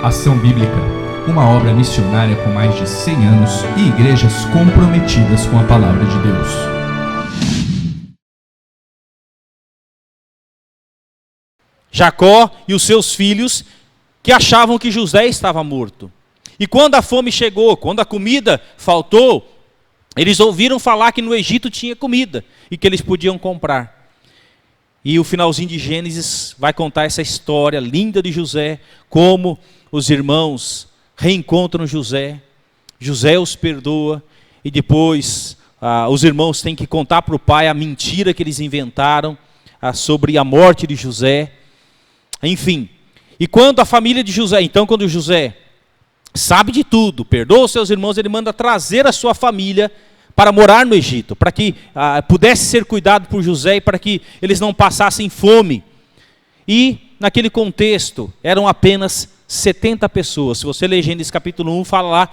Ação Bíblica, uma obra missionária com mais de 100 anos e igrejas comprometidas com a Palavra de Deus. Jacó e os seus filhos que achavam que José estava morto. E quando a fome chegou, quando a comida faltou, eles ouviram falar que no Egito tinha comida e que eles podiam comprar. E o finalzinho de Gênesis vai contar essa história linda de José, como os irmãos reencontram José, José os perdoa e depois os irmãos têm que contar para o pai a mentira que eles inventaram sobre a morte de José. Enfim, e quando a família de José, então quando José sabe de tudo, perdoa os seus irmãos, ele manda trazer a sua família para morar no Egito, para que pudesse ser cuidado por José e para que eles não passassem fome. E naquele contexto eram apenas 70 pessoas. Se você ler Gênesis capítulo 1, fala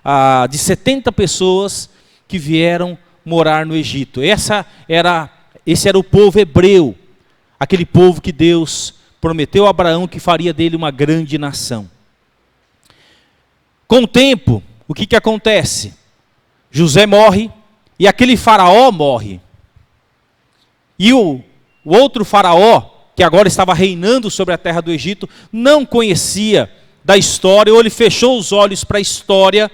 lá de 70 pessoas que vieram morar no Egito. Esse era o povo hebreu, aquele povo que Deus prometeu a Abraão que faria dele uma grande nação. Com o tempo, o que acontece? José morre e aquele faraó morre. E o outro faraó, que agora estava reinando sobre a terra do Egito, não conhecia da história, ou ele fechou os olhos para a história,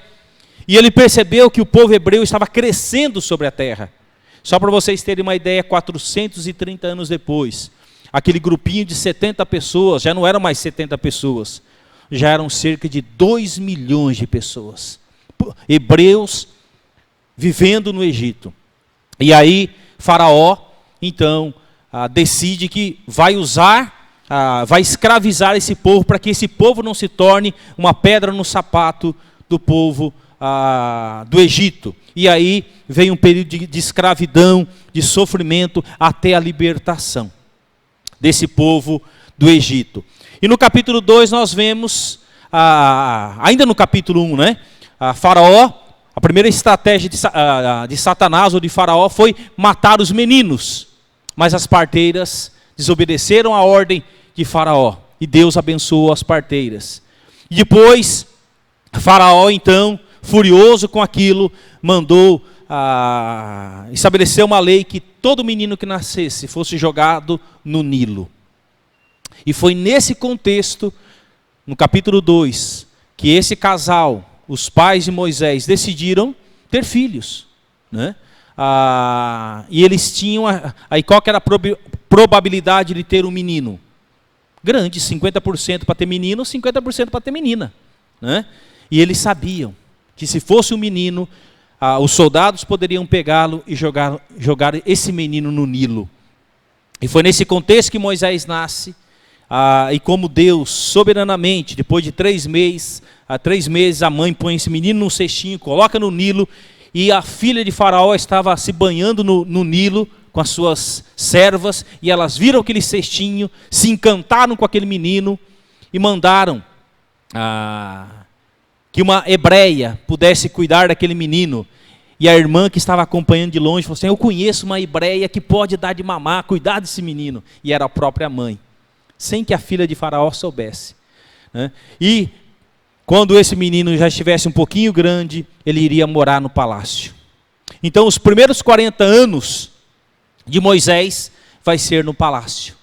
e ele percebeu que o povo hebreu estava crescendo sobre a terra. Só para vocês terem uma ideia, 430 anos depois, aquele grupinho de 70 pessoas, já não eram mais 70 pessoas, já eram cerca de 2 milhões de pessoas, hebreus vivendo no Egito. E aí Faraó, então, decide que vai escravizar esse povo, para que esse povo não se torne uma pedra no sapato do povo do Egito. E aí vem um período de escravidão, de sofrimento, até a libertação desse povo do Egito. E no capítulo 2 nós vemos, ainda no capítulo 1, Faraó, a primeira estratégia de Satanás ou de Faraó foi matar os meninos. Mas as parteiras desobedeceram a ordem de Faraó. E Deus abençoou as parteiras. E depois, Faraó então, furioso com aquilo, mandou estabelecer uma lei que todo menino que nascesse fosse jogado no Nilo. E foi nesse contexto, no capítulo 2, que esse casal, os pais de Moisés, decidiram ter filhos. E eles tinham, aí qual que era a probabilidade de ter um menino? Grande, 50% para ter menino, 50% para ter menina. E eles sabiam que se fosse um menino, os soldados poderiam pegá-lo e jogar esse menino no Nilo. E foi nesse contexto que Moisés nasce, e como Deus, soberanamente, depois de 3 meses, a mãe põe esse menino num cestinho, coloca no Nilo, e a filha de Faraó estava se banhando no Nilo com as suas servas, e elas viram aquele cestinho, se encantaram com aquele menino, e mandaram que uma hebreia pudesse cuidar daquele menino. E a irmã que estava acompanhando de longe falou assim: eu conheço uma hebreia que pode dar de mamar, cuidar desse menino. E era a própria mãe, sem que a filha de Faraó soubesse. E quando esse menino já estivesse um pouquinho grande, ele iria morar no palácio. Então os primeiros 40 anos de Moisés vai ser no palácio,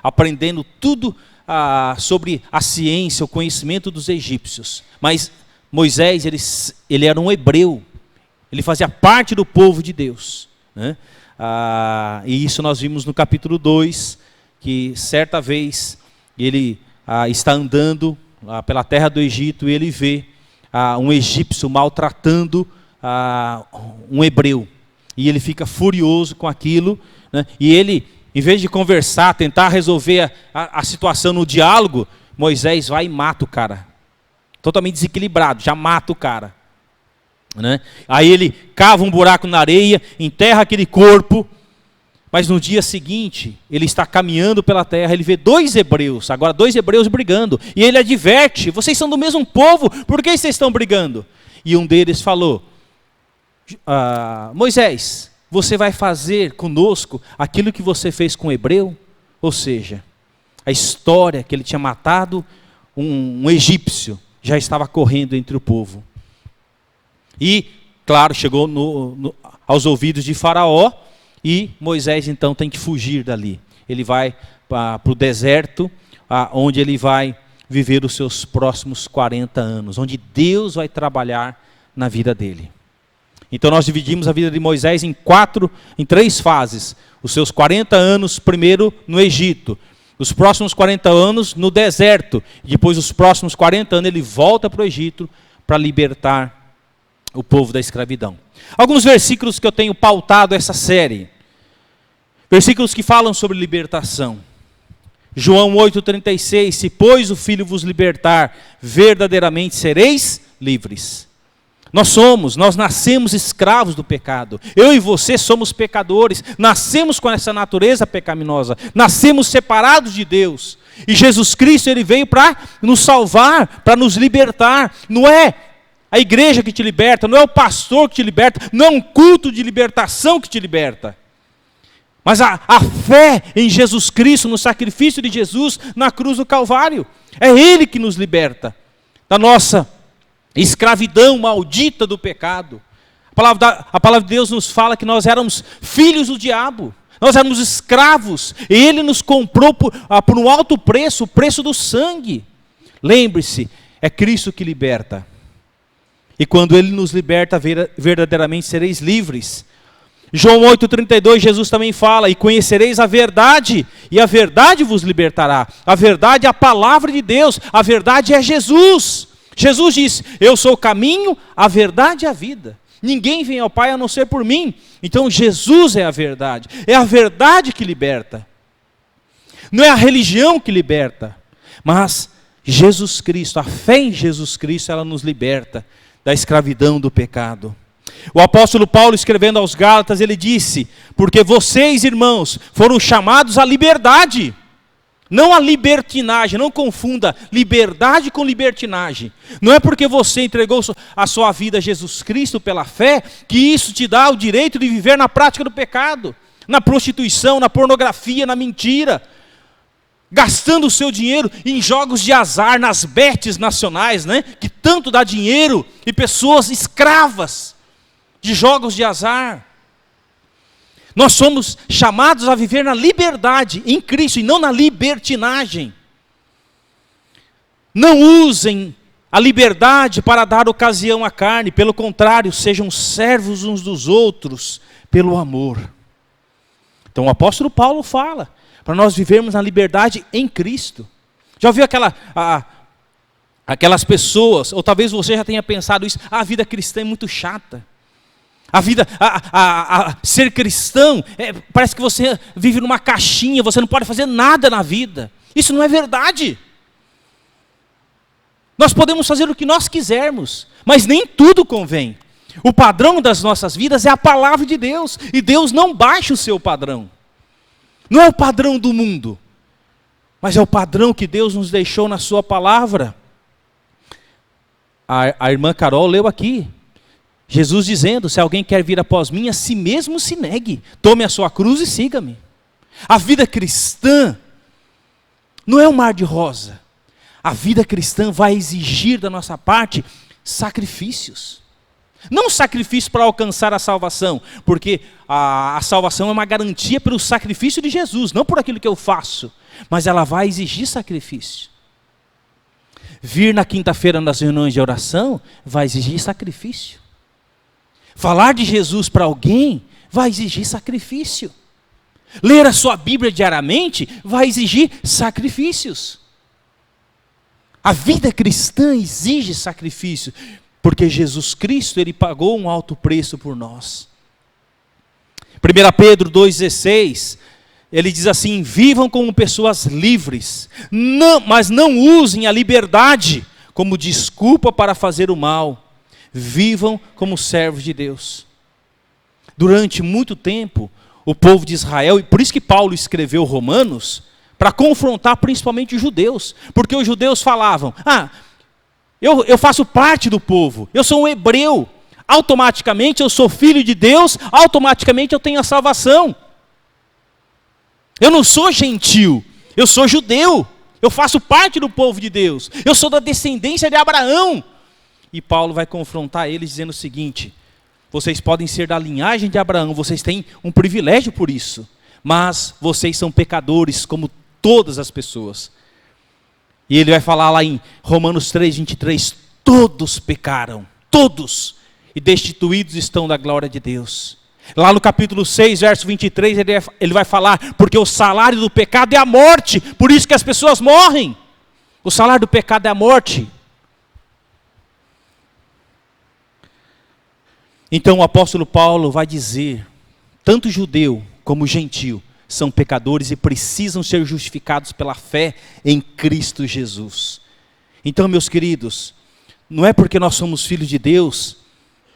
aprendendo tudo sobre a ciência, o conhecimento dos egípcios. Mas Moisés, ele era um hebreu, ele fazia parte do povo de Deus. E isso nós vimos no capítulo 2, que certa vez ele está andando pela terra do Egito e ele vê um egípcio maltratando um hebreu. E ele fica furioso com aquilo, e ele, em vez de conversar, tentar resolver a situação no diálogo, Moisés vai e mata o cara. Totalmente desequilibrado, já mata o cara. Aí ele cava um buraco na areia, enterra aquele corpo, mas no dia seguinte, ele está caminhando pela terra, ele vê 2 hebreus, agora 2 hebreus brigando, e ele adverte: vocês são do mesmo povo, por que vocês estão brigando? E um deles falou: Moisés, você vai fazer conosco aquilo que você fez com o hebreu? Ou seja, a história que ele tinha matado um egípcio já estava correndo entre o povo. E, claro, chegou aos ouvidos de Faraó, e Moisés então tem que fugir dali. Ele vai para o deserto, onde ele vai viver os seus próximos 40 anos, onde Deus vai trabalhar na vida dele. Então nós dividimos a vida de Moisés em 3 fases. Os seus 40 anos primeiro no Egito, os próximos 40 anos no deserto, e depois os próximos 40 anos ele volta para o Egito para libertar o povo da escravidão. Alguns versículos que eu tenho pautado essa série, versículos que falam sobre libertação. João 8,36, se pois o Filho vos libertar, verdadeiramente sereis livres. Nós nascemos escravos do pecado. Eu e você somos pecadores, nascemos com essa natureza pecaminosa, nascemos separados de Deus. E Jesus Cristo, ele veio para nos salvar, para nos libertar. Não é a igreja que te liberta, não é o pastor que te liberta, não é um culto de libertação que te liberta. Mas a fé em Jesus Cristo, no sacrifício de Jesus na cruz do Calvário. É Ele que nos liberta da nossa escravidão maldita do pecado. A palavra de Deus nos fala que nós éramos filhos do diabo. Nós éramos escravos. E Ele nos comprou por um alto preço, o preço do sangue. Lembre-se, é Cristo que liberta. E quando Ele nos liberta, verdadeiramente sereis livres. João 8,32, Jesus também fala, e conhecereis a verdade, e a verdade vos libertará. A verdade é a palavra de Deus, a verdade é Jesus. Jesus disse, eu sou o caminho, a verdade e a vida. Ninguém vem ao Pai a não ser por mim. Então Jesus é a verdade que liberta. Não é a religião que liberta, mas Jesus Cristo, a fé em Jesus Cristo, ela nos liberta da escravidão do pecado. O apóstolo Paulo, escrevendo aos Gálatas, ele disse, porque vocês, irmãos, foram chamados à liberdade, não à libertinagem. Não confunda liberdade com libertinagem. Não é porque você entregou a sua vida a Jesus Cristo pela fé, que isso te dá o direito de viver na prática do pecado, na prostituição, na pornografia, na mentira, gastando o seu dinheiro em jogos de azar, nas betes nacionais, né, que tanto dá dinheiro, e pessoas escravas de jogos de azar. Nós somos chamados a viver na liberdade em Cristo e não na libertinagem. Não usem a liberdade para dar ocasião à carne, pelo contrário, sejam servos uns dos outros pelo amor. Então o apóstolo Paulo fala para nós vivermos na liberdade em Cristo. Já ouviu aquelas pessoas, ou talvez você já tenha pensado isso, a vida cristã é muito chata. A vida, ser cristão, parece que você vive numa caixinha, você não pode fazer nada na vida. Isso não é verdade. Nós podemos fazer o que nós quisermos, mas nem tudo convém. O padrão das nossas vidas é a palavra de Deus, e Deus não baixa o seu padrão. Não é o padrão do mundo, mas é o padrão que Deus nos deixou na sua palavra. A irmã Carol leu aqui, Jesus dizendo, se alguém quer vir após mim, a si mesmo se negue, tome a sua cruz e siga-me. A vida cristã não é um mar de rosa. A vida cristã vai exigir da nossa parte sacrifícios. Não sacrifício para alcançar a salvação, porque a salvação é uma garantia pelo sacrifício de Jesus, não por aquilo que eu faço, mas ela vai exigir sacrifício. Vir na quinta-feira nas reuniões de oração vai exigir sacrifício. Falar de Jesus para alguém vai exigir sacrifício. Ler a sua Bíblia diariamente vai exigir sacrifícios. A vida cristã exige sacrifício, porque Jesus Cristo, Ele pagou um alto preço por nós. 1 Pedro 2,16, ele diz assim, vivam como pessoas livres, mas não usem a liberdade como desculpa para fazer o mal. Vivam como servos de Deus. Durante muito tempo, o povo de Israel, e por isso que Paulo escreveu Romanos, para confrontar principalmente os judeus, porque os judeus falavam, eu faço parte do povo, eu sou um hebreu, automaticamente eu sou filho de Deus, automaticamente eu tenho a salvação. Eu não sou gentil, eu sou judeu, Eu faço parte do povo de Deus. Eu sou da descendência de Abraão. E Paulo vai confrontar eles dizendo o seguinte: vocês podem ser da linhagem de Abraão, vocês têm um privilégio por isso, mas vocês são pecadores como todas as pessoas. E ele vai falar lá em Romanos 3:23, todos pecaram, todos, e destituídos estão da glória de Deus. Lá no capítulo 6, verso 23, ele vai falar, porque o salário do pecado é a morte, por isso que as pessoas morrem. O salário do pecado é a morte. Então o apóstolo Paulo vai dizer, tanto judeu como gentil são pecadores e precisam ser justificados pela fé em Cristo Jesus. Então, meus queridos, não é porque nós somos filhos de Deus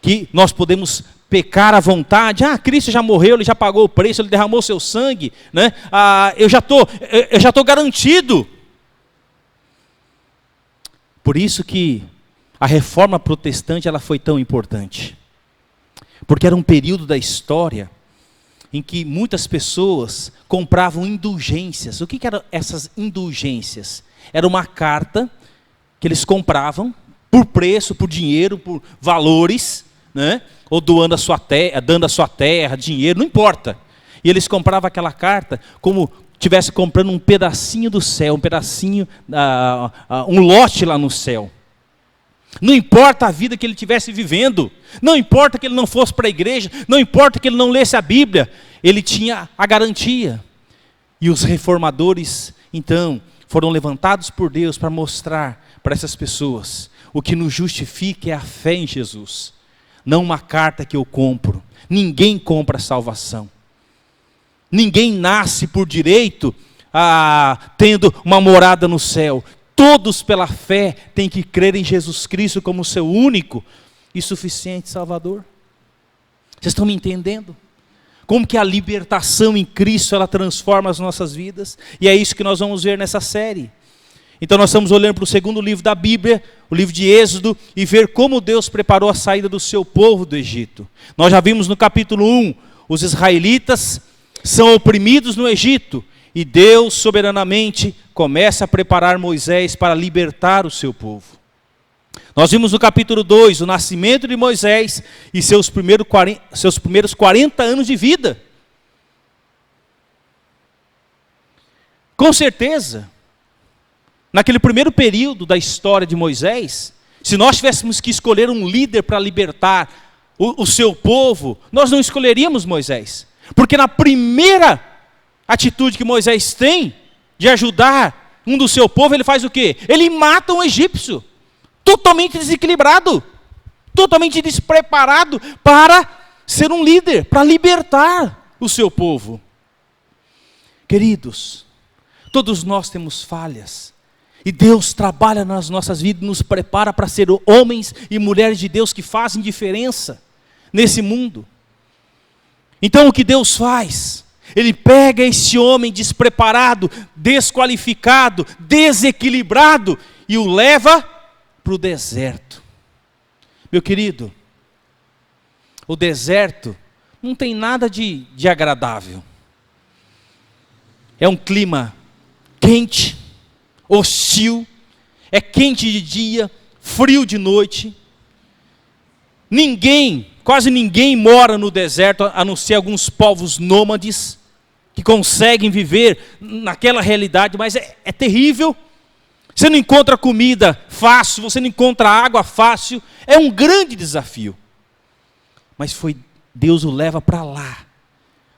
que nós podemos pecar à vontade. Cristo já morreu, Ele já pagou o preço, Ele derramou seu sangue, né? Eu já estou garantido. Por isso que a reforma protestante ela foi tão importante. Porque era um período da história em que muitas pessoas compravam indulgências. O que eram essas indulgências? Era uma carta que eles compravam por preço, por dinheiro, por valores, né? Ou doando a sua terra, dando a sua terra, dinheiro, não importa. E eles compravam aquela carta como estivesse comprando um pedacinho do céu, um pedacinho, um lote lá no céu. Não importa a vida que ele estivesse vivendo, não importa que ele não fosse para a igreja, não importa que ele não lesse a Bíblia, ele tinha a garantia. E os reformadores, então, foram levantados por Deus para mostrar para essas pessoas o que nos justifica é a fé em Jesus, não uma carta que eu compro. Ninguém compra a salvação. Ninguém nasce por direito tendo uma morada no céu. Todos pela fé têm que crer em Jesus Cristo como seu único e suficiente Salvador. Vocês estão me entendendo? Como que a libertação em Cristo ela transforma as nossas vidas? E é isso que nós vamos ver nessa série. Então nós estamos olhando para o segundo livro da Bíblia, o livro de Êxodo, e ver como Deus preparou a saída do seu povo do Egito. Nós já vimos no capítulo 1, os israelitas são oprimidos no Egito, e Deus soberanamente começa a preparar Moisés para libertar o seu povo. Nós vimos no capítulo 2 o nascimento de Moisés e seus primeiros 40 anos de vida. Com certeza, naquele primeiro período da história de Moisés, se nós tivéssemos que escolher um líder para libertar o seu povo, nós não escolheríamos Moisés. Porque na primeira atitude que Moisés tem de ajudar um do seu povo, ele faz o quê? Ele mata um egípcio, totalmente desequilibrado, totalmente despreparado para ser um líder, para libertar o seu povo. Queridos, todos nós temos falhas, e Deus trabalha nas nossas vidas, nos prepara para ser homens e mulheres de Deus que fazem diferença nesse mundo. Então o que Deus faz? Ele pega esse homem despreparado, desqualificado, desequilibrado e o leva para o deserto. Meu querido, o deserto não tem nada de agradável. É um clima quente, hostil, é quente de dia, frio de noite. Quase ninguém mora no deserto, a não ser alguns povos nômades, que conseguem viver naquela realidade, mas é terrível. Você não encontra comida fácil, você não encontra água fácil, é um grande desafio. Mas Deus o leva para lá,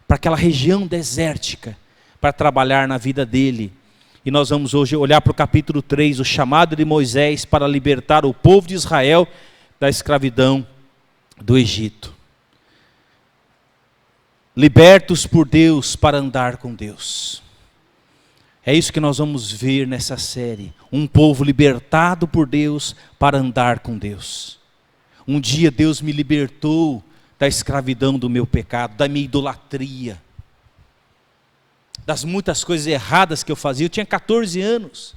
para aquela região desértica, para trabalhar na vida dele. E nós vamos hoje olhar para o capítulo 3, o chamado de Moisés para libertar o povo de Israel da escravidão do Egito. Libertos por Deus para andar com Deus. É isso que nós vamos ver nessa série. Um povo libertado por Deus para andar com Deus. Um dia Deus me libertou da escravidão do meu pecado, da minha idolatria, das muitas coisas erradas que eu fazia. Eu tinha 14 anos,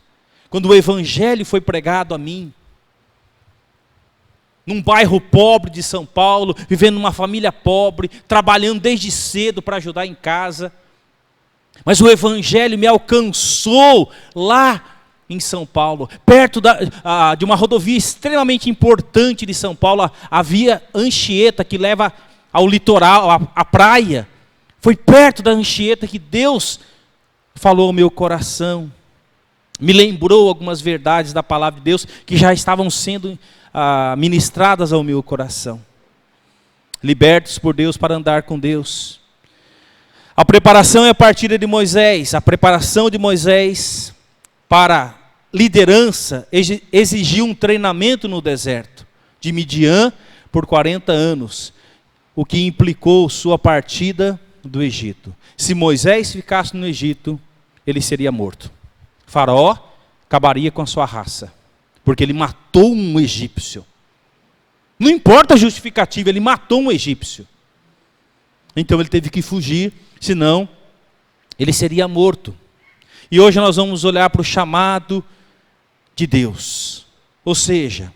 quando o evangelho foi pregado a mim. Num bairro pobre de São Paulo, vivendo numa família pobre, trabalhando desde cedo para ajudar em casa. Mas o evangelho me alcançou lá em São Paulo, perto de uma rodovia extremamente importante de São Paulo, a Via Anchieta, que leva ao litoral, à praia. Foi perto da Anchieta que Deus falou ao meu coração, me lembrou algumas verdades da palavra de Deus que já estavam sendo ministradas ao meu coração. Libertos por Deus para andar com Deus. A preparação é a partida de Moisés. A preparação de Moisés para liderança exigiu um treinamento no deserto de Midian por 40 anos, o que implicou sua partida do Egito. Se Moisés ficasse no Egito, ele seria morto. Faraó acabaria com a sua raça, porque ele matou um egípcio. Não importa a justificativa, ele matou um egípcio. Então ele teve que fugir, senão ele seria morto. E hoje nós vamos olhar para o chamado de Deus. Ou seja,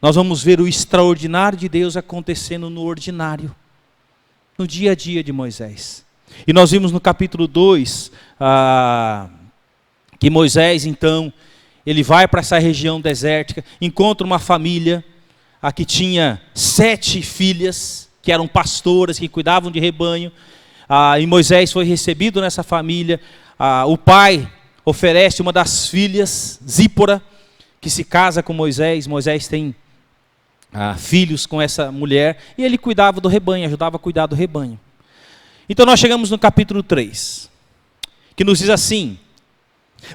nós vamos ver o extraordinário de Deus acontecendo no ordinário, no dia a dia de Moisés. E nós vimos no capítulo 2, que Moisés, então, ele vai para essa região desértica, encontra uma família, que tinha 7 filhas, que eram pastoras, que cuidavam de rebanho, e Moisés foi recebido nessa família. O pai oferece uma das filhas, Zípora, que se casa com Moisés. Moisés tem filhos com essa mulher, e ele cuidava do rebanho, ajudava a cuidar do rebanho. Então nós chegamos no capítulo 3, que nos diz assim: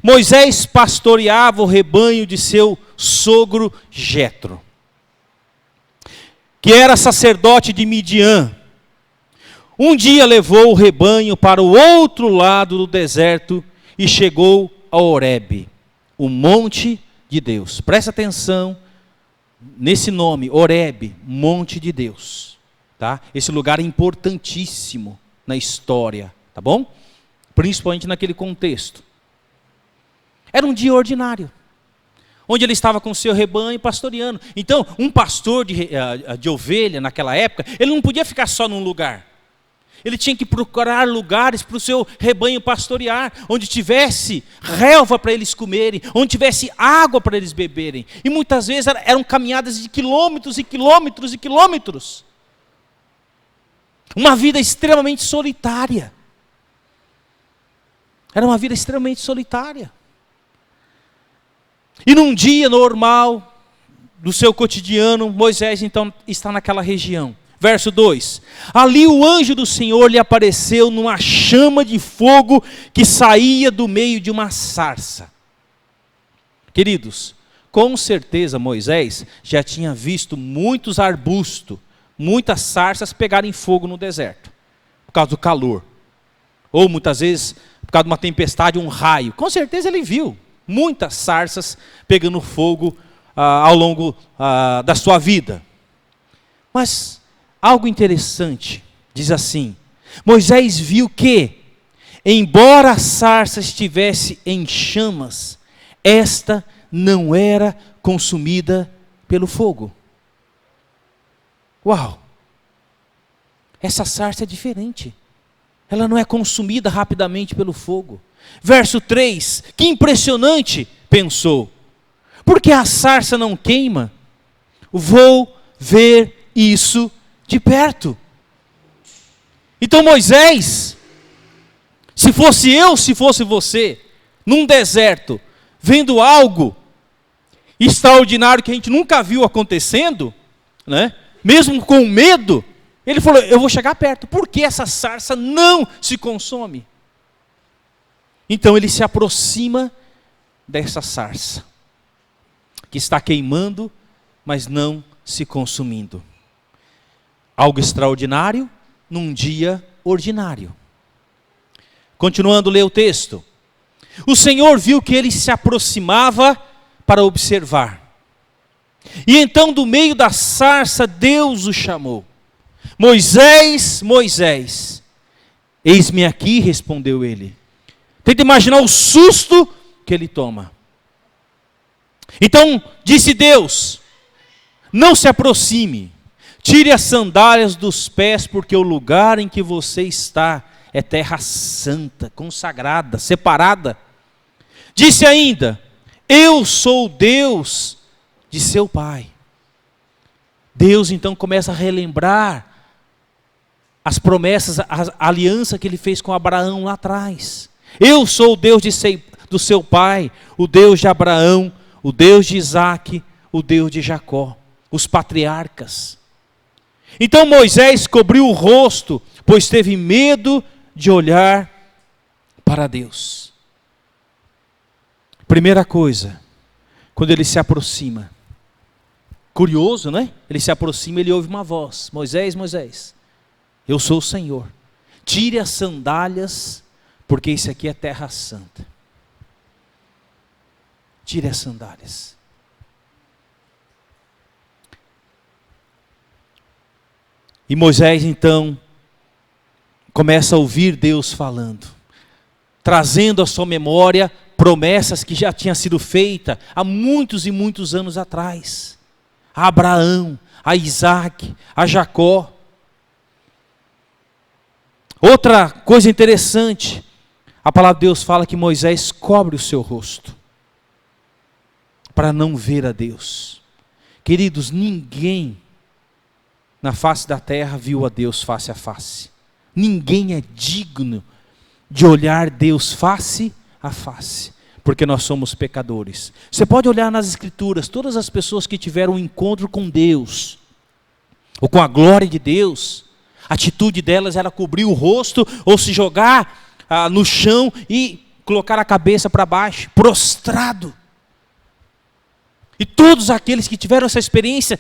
Moisés pastoreava o rebanho de seu sogro Jetro, que era sacerdote de Midian. Um dia levou o rebanho para o outro lado do deserto e chegou a Horebe, o monte de Deus. Presta atenção nesse nome, Horebe, monte de Deus. Tá? Esse lugar é importantíssimo na história, tá bom? Principalmente naquele contexto. Era um dia ordinário, onde ele estava com o seu rebanho pastoreando. Então, um pastor de ovelha naquela época, ele não podia ficar só num lugar. Ele tinha que procurar lugares para o seu rebanho pastorear, onde tivesse relva para eles comerem, onde tivesse água para eles beberem. E muitas vezes eram caminhadas de quilômetros e quilômetros e quilômetros. Uma vida extremamente solitária. Era uma vida extremamente solitária. E num dia normal do seu cotidiano, Moisés então está naquela região. Verso 2: ali o anjo do Senhor lhe apareceu numa chama de fogo que saía do meio de uma sarça. Queridos, com certeza Moisés já tinha visto muitos arbustos, muitas sarças pegarem fogo no deserto, por causa do calor. Ou muitas vezes, por causa de uma tempestade, um raio. Com certeza ele viu muitas sarças pegando fogo ao longo da sua vida. Mas algo interessante, diz assim: Moisés viu que, embora a sarça estivesse em chamas, esta não era consumida pelo fogo. Uau! Essa sarça é diferente. Ela não é consumida rapidamente pelo fogo. Verso 3, que impressionante, pensou. Por que a sarça não queima? Vou ver isso de perto. Então Moisés, se fosse eu, se fosse você, num deserto, vendo algo extraordinário que a gente nunca viu acontecendo, né? Mesmo com medo, ele falou: eu vou chegar perto. Por que essa sarça não se consome? Então ele se aproxima dessa sarça, que está queimando, mas não se consumindo. Algo extraordinário num dia ordinário. Continuando a ler o texto. O Senhor viu que ele se aproximava para observar. E então do meio da sarça Deus o chamou. Moisés, Moisés. Eis-me aqui, respondeu ele. Tenta imaginar o susto que ele toma. Então disse Deus: não se aproxime, tire as sandálias dos pés, porque o lugar em que você está é terra santa, consagrada, separada. Disse ainda: eu sou o Deus de seu pai. Deus então começa a relembrar as promessas, a aliança que ele fez com Abraão lá atrás. Eu sou o Deus do seu pai, o Deus de Abraão, o Deus de Isaque, o Deus de Jacó, os patriarcas. Então Moisés cobriu o rosto, pois teve medo de olhar para Deus. Primeira coisa, quando ele se aproxima, curioso, né? Ele se aproxima e ele ouve uma voz: Moisés, Moisés, eu sou o Senhor, tire as sandálias, porque isso aqui é terra santa. Tire as sandálias. E Moisés então começa a ouvir Deus falando, trazendo à sua memória promessas que já tinham sido feitas há muitos e muitos anos atrás. A Abraão, a Isaque, a Jacó. Outra coisa interessante, a palavra de Deus fala que Moisés cobre o seu rosto, para não ver a Deus. Queridos, ninguém na face da terra viu a Deus face a face. Ninguém é digno de olhar Deus face a face, porque nós somos pecadores. Você pode olhar nas Escrituras, todas as pessoas que tiveram um encontro com Deus, ou com a glória de Deus, a atitude delas era cobrir o rosto, ou se jogar no chão e colocar a cabeça para baixo, prostrado. E todos aqueles que tiveram essa experiência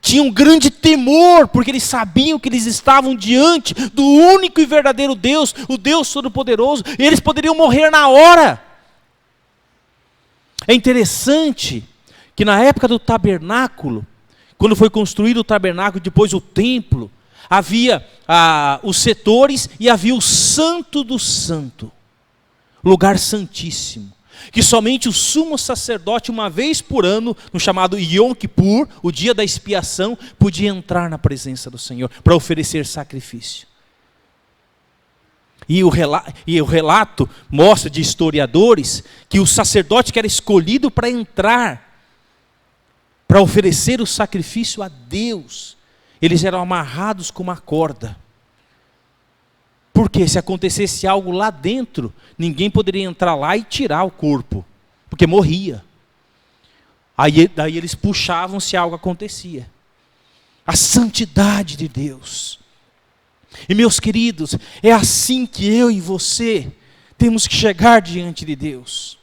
tinham um grande temor, porque eles sabiam que eles estavam diante do único e verdadeiro Deus, o Deus Todo-Poderoso, e eles poderiam morrer na hora. É interessante que na época do tabernáculo, quando foi construído o tabernáculo, depois o templo, havia os setores e havia o Santo do Santo, lugar santíssimo, que somente o sumo sacerdote, uma vez por ano, no chamado Yom Kippur, o dia da expiação, podia entrar na presença do Senhor para oferecer sacrifício. E o relato mostra de historiadores que o sacerdote que era escolhido para entrar, para oferecer o sacrifício a Deus, eles eram amarrados com uma corda. Porque se acontecesse algo lá dentro, ninguém poderia entrar lá e tirar o corpo, porque morria. Daí eles puxavam se algo acontecia. A santidade de Deus. E meus queridos, é assim que eu e você temos que chegar diante de Deus.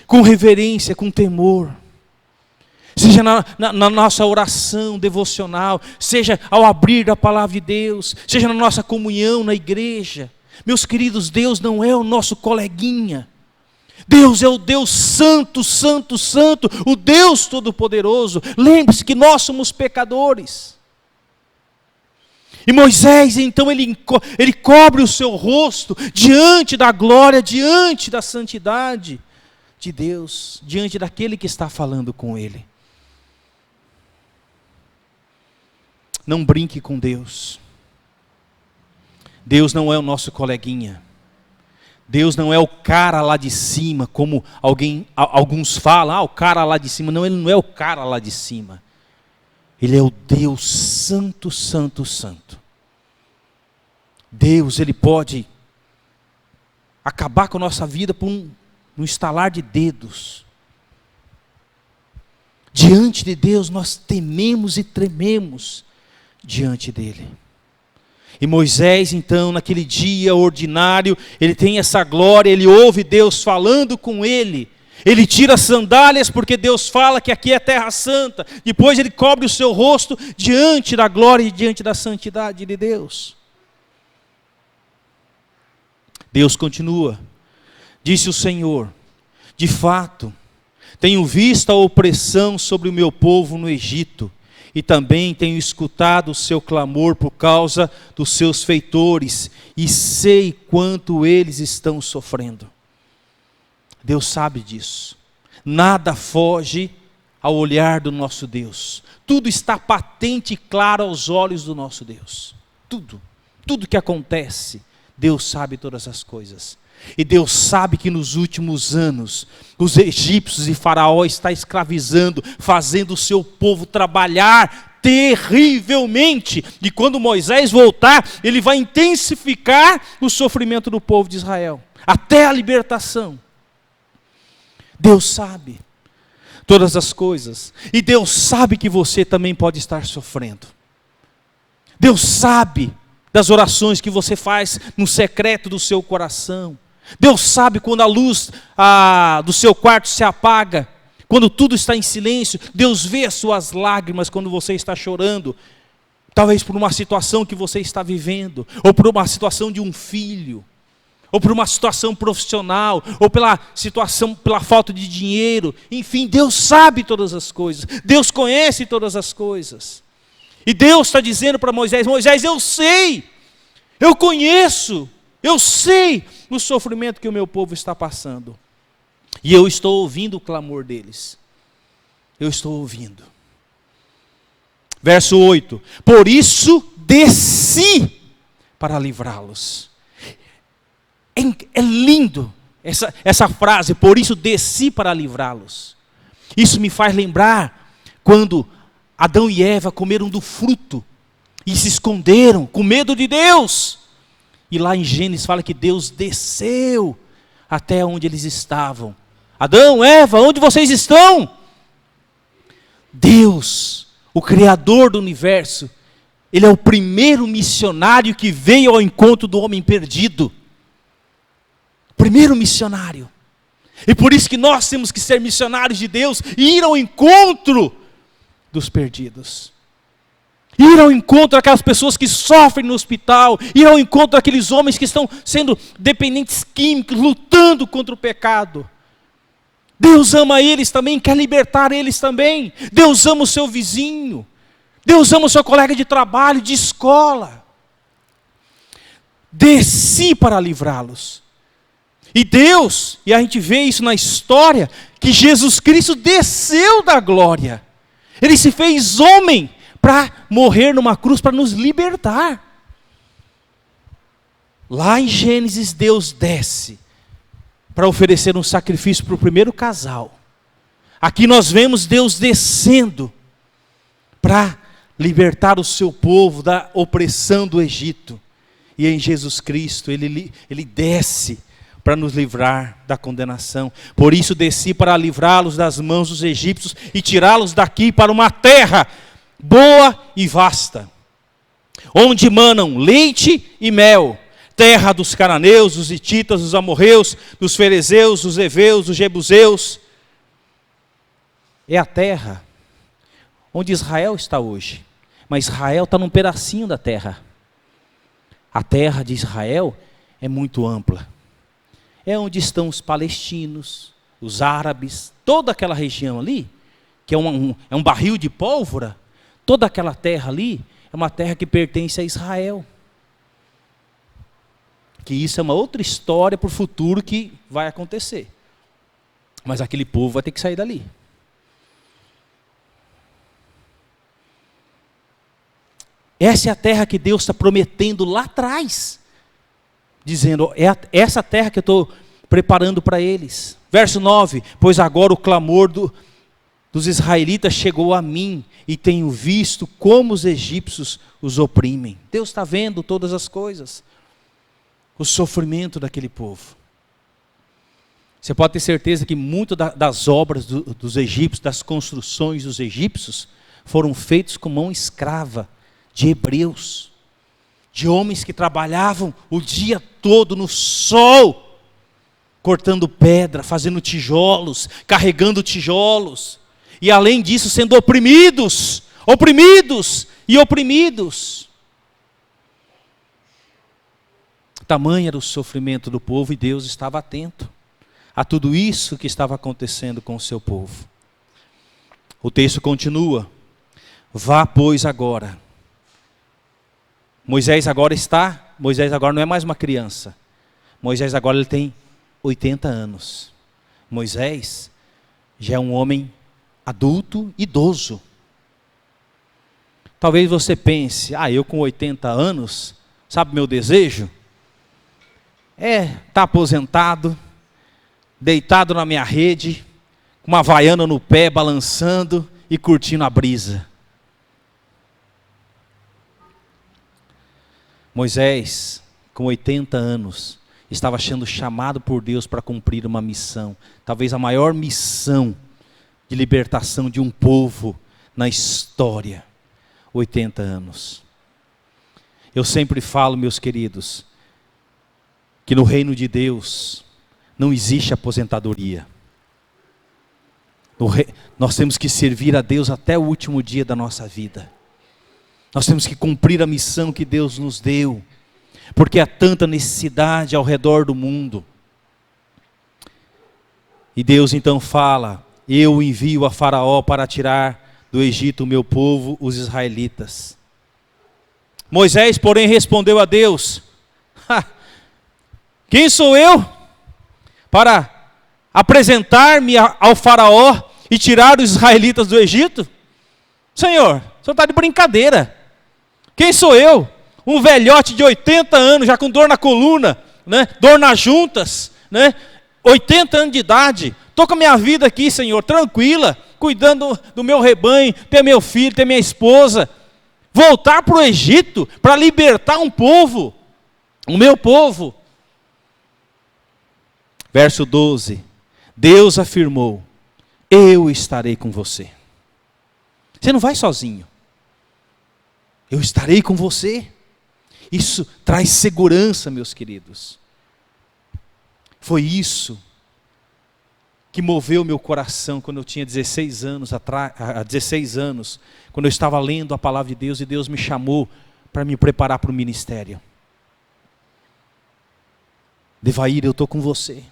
Com reverência, com temor. Seja na nossa oração devocional, seja ao abrir a palavra de Deus, seja na nossa comunhão na igreja. Meus queridos, Deus não é o nosso coleguinha. Deus é o Deus santo, santo, santo, o Deus Todo-Poderoso. Lembre-se que nós somos pecadores. E Moisés, então, ele cobre o seu rosto diante da glória, diante da santidade de Deus, diante daquele que está falando com ele. Não brinque com Deus. Deus não é o nosso coleguinha. Deus não é o cara lá de cima, como alguns falam, o cara lá de cima. Não, ele não é o cara lá de cima. Ele é o Deus santo, santo, santo. Deus, ele pode acabar com a nossa vida por um estalar de dedos. Diante de Deus nós tememos e trememos diante dele. E Moisés então, naquele dia ordinário, ele tem essa glória, ele ouve Deus falando com ele. Ele tira as sandálias porque Deus fala que aqui é terra santa. Depois ele cobre o seu rosto diante da glória e diante da santidade de Deus. Deus continua. Disse o Senhor: de fato, tenho visto a opressão sobre o meu povo no Egito, e também tenho escutado o seu clamor por causa dos seus feitores, e sei quanto eles estão sofrendo. Deus sabe disso. Nada foge ao olhar do nosso Deus. Tudo está patente e claro aos olhos do nosso Deus. Tudo que acontece, Deus sabe todas as coisas. E Deus sabe que nos últimos anos, os egípcios e Faraó está escravizando, fazendo o seu povo trabalhar terrivelmente. E quando Moisés voltar, ele vai intensificar o sofrimento do povo de Israel, até a libertação. Deus sabe todas as coisas. E Deus sabe que você também pode estar sofrendo. Deus sabe das orações que você faz no secreto do seu coração. Deus sabe quando a luz do seu quarto se apaga, quando tudo está em silêncio. Deus vê as suas lágrimas quando você está chorando, talvez por uma situação que você está vivendo, ou por uma situação de um filho, ou por uma situação profissional, ou pela situação, pela falta de dinheiro. Enfim, Deus sabe todas as coisas, Deus conhece todas as coisas. E Deus está dizendo para Moisés: Moisés, eu sei, eu conheço, eu sei o sofrimento que o meu povo está passando. E eu estou ouvindo o clamor deles. Eu estou ouvindo. Verso 8: por isso desci para livrá-los. É lindo essa frase, por isso desci para livrá-los. Isso me faz lembrar quando Adão e Eva comeram do fruto e se esconderam com medo de Deus. E lá em Gênesis fala que Deus desceu até onde eles estavam. Adão, Eva, onde vocês estão? Deus, o Criador do universo, Ele é o primeiro missionário que veio ao encontro do homem perdido. Primeiro missionário. E por isso que nós temos que ser missionários de Deus e ir ao encontro dos perdidos. Ir ao encontro daquelas pessoas que sofrem no hospital, ir ao encontro daqueles homens que estão sendo dependentes químicos, lutando contra o pecado. Deus ama eles também, quer libertar eles também. Deus ama o seu vizinho, Deus ama o seu colega de trabalho, de escola. Desci para livrá-los. E Deus, e a gente vê isso na história, que Jesus Cristo desceu da glória. Ele se fez homem para morrer numa cruz, para nos libertar. Lá em Gênesis, Deus desce para oferecer um sacrifício para o primeiro casal. Aqui nós vemos Deus descendo para libertar o seu povo da opressão do Egito. E em Jesus Cristo, Ele desce para nos livrar da condenação. Por isso desci para livrá-los das mãos dos egípcios e tirá-los daqui para uma terra boa e vasta, onde manam leite e mel, terra dos cananeus, dos hititas, dos amorreus, dos ferezeus, dos heveus, dos jebuseus. É a terra onde Israel está hoje, mas Israel está num pedacinho da terra. A terra de Israel é muito ampla. É onde estão os palestinos, os árabes, toda aquela região ali, que é um barril de pólvora. Toda aquela terra ali é uma terra que pertence a Israel. Que isso é uma outra história para o futuro que vai acontecer. Mas aquele povo vai ter que sair dali. Essa é a terra que Deus está prometendo lá atrás. Dizendo, essa terra que eu estou preparando para eles. Verso 9: pois agora o clamor dos israelitas chegou a mim, e tenho visto como os egípcios os oprimem. Deus está vendo todas as coisas. O sofrimento daquele povo. Você pode ter certeza que muito das obras dos egípcios, das construções dos egípcios, foram feitos com mão escrava de hebreus. De homens que trabalhavam o dia todo no sol, cortando pedra, fazendo tijolos, carregando tijolos. E além disso, sendo oprimidos. Tamanho era o sofrimento do povo, e Deus estava atento a tudo isso que estava acontecendo com o seu povo. O texto continua: vá, pois, agora. Moisés agora não é mais uma criança. Moisés agora ele tem 80 anos. Moisés já é um homem adulto, idoso. Talvez você pense, eu com 80 anos, sabe meu desejo? Está aposentado, deitado na minha rede, com uma havaiana no pé, balançando e curtindo a brisa. Moisés, com 80 anos, estava sendo chamado por Deus para cumprir uma missão, talvez a maior missão de libertação de um povo na história. 80 anos. Eu sempre falo, meus queridos, que no reino de Deus não existe aposentadoria. Nós temos que servir a Deus até o último dia da nossa vida. Nós temos que cumprir a missão que Deus nos deu, porque há tanta necessidade ao redor do mundo. E Deus então fala: eu envio a Faraó para tirar do Egito o meu povo, os israelitas. Moisés, porém, respondeu a Deus: quem sou eu para apresentar-me ao Faraó e tirar os israelitas do Egito? Senhor, o senhor está de brincadeira. Quem sou eu? Um velhote de 80 anos, já com dor na coluna, né? Dor nas juntas, né? 80 anos de idade. Estou com a minha vida aqui, Senhor, tranquila, cuidando do meu rebanho, ter meu filho, ter minha esposa. Voltar para o Egito para libertar um povo, o meu povo. Verso 12. Deus afirmou: eu estarei com você. Você não vai sozinho. Eu estarei com você. Isso traz segurança, meus queridos. Foi isso que moveu meu coração quando eu tinha 16 anos, quando eu estava lendo a palavra de Deus e Deus me chamou para me preparar para o ministério. Devair, eu estou com você.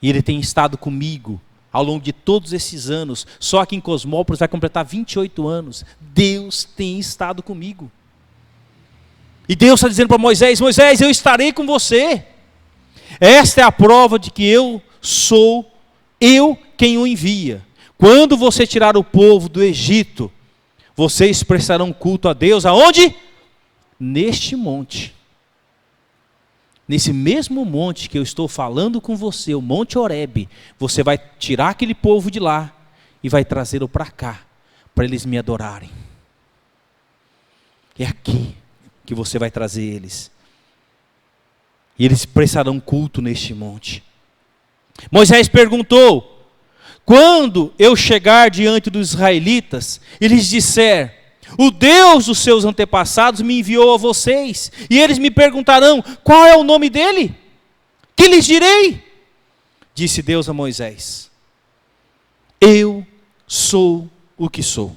E Ele tem estado comigo ao longo de todos esses anos. Só aqui em Cosmópolis vai completar 28 anos. Deus tem estado comigo. E Deus está dizendo para Moisés: Moisés, eu estarei com você. Esta é a prova de que eu sou quem o envia. Quando você tirar o povo do Egito, vocês prestarão culto a Deus aonde? Neste monte. Nesse mesmo monte que eu estou falando com você, o Monte Horebe, você vai tirar aquele povo de lá e vai trazê-lo para cá, para eles me adorarem. É aqui que você vai trazer eles. E eles prestarão culto neste monte. Moisés perguntou: quando eu chegar diante dos israelitas e lhes disser: o Deus dos seus antepassados me enviou a vocês, e eles me perguntarão: qual é o nome dele? Que lhes direi? Disse Deus a Moisés: eu sou o que sou.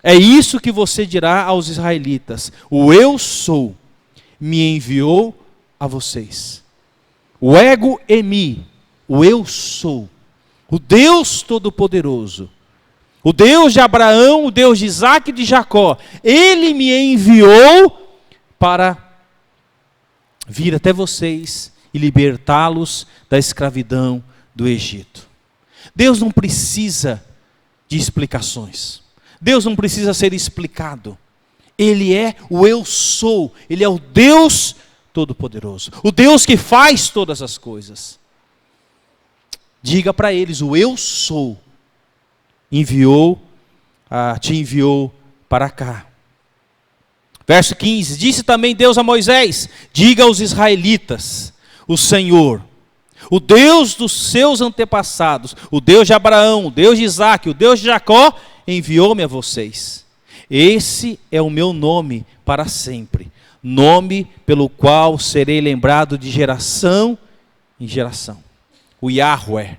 É isso que você dirá aos israelitas: o eu sou me enviou a vocês. O ego emi, o eu sou, o Deus Todo-Poderoso, o Deus de Abraão, o Deus de Isaac e de Jacó, Ele me enviou para vir até vocês e libertá-los da escravidão do Egito. Deus não precisa de explicações. Deus não precisa ser explicado. Ele é o eu sou. Ele é o Deus Todo-Poderoso. O Deus que faz todas as coisas. Diga para eles: o eu sou te enviou para cá. Verso 15, disse também Deus a Moisés: diga aos israelitas: o Senhor, o Deus dos seus antepassados, o Deus de Abraão, o Deus de Isaac, o Deus de Jacó, enviou-me a vocês. Esse é o meu nome para sempre, nome pelo qual serei lembrado de geração em geração. O Yahweh,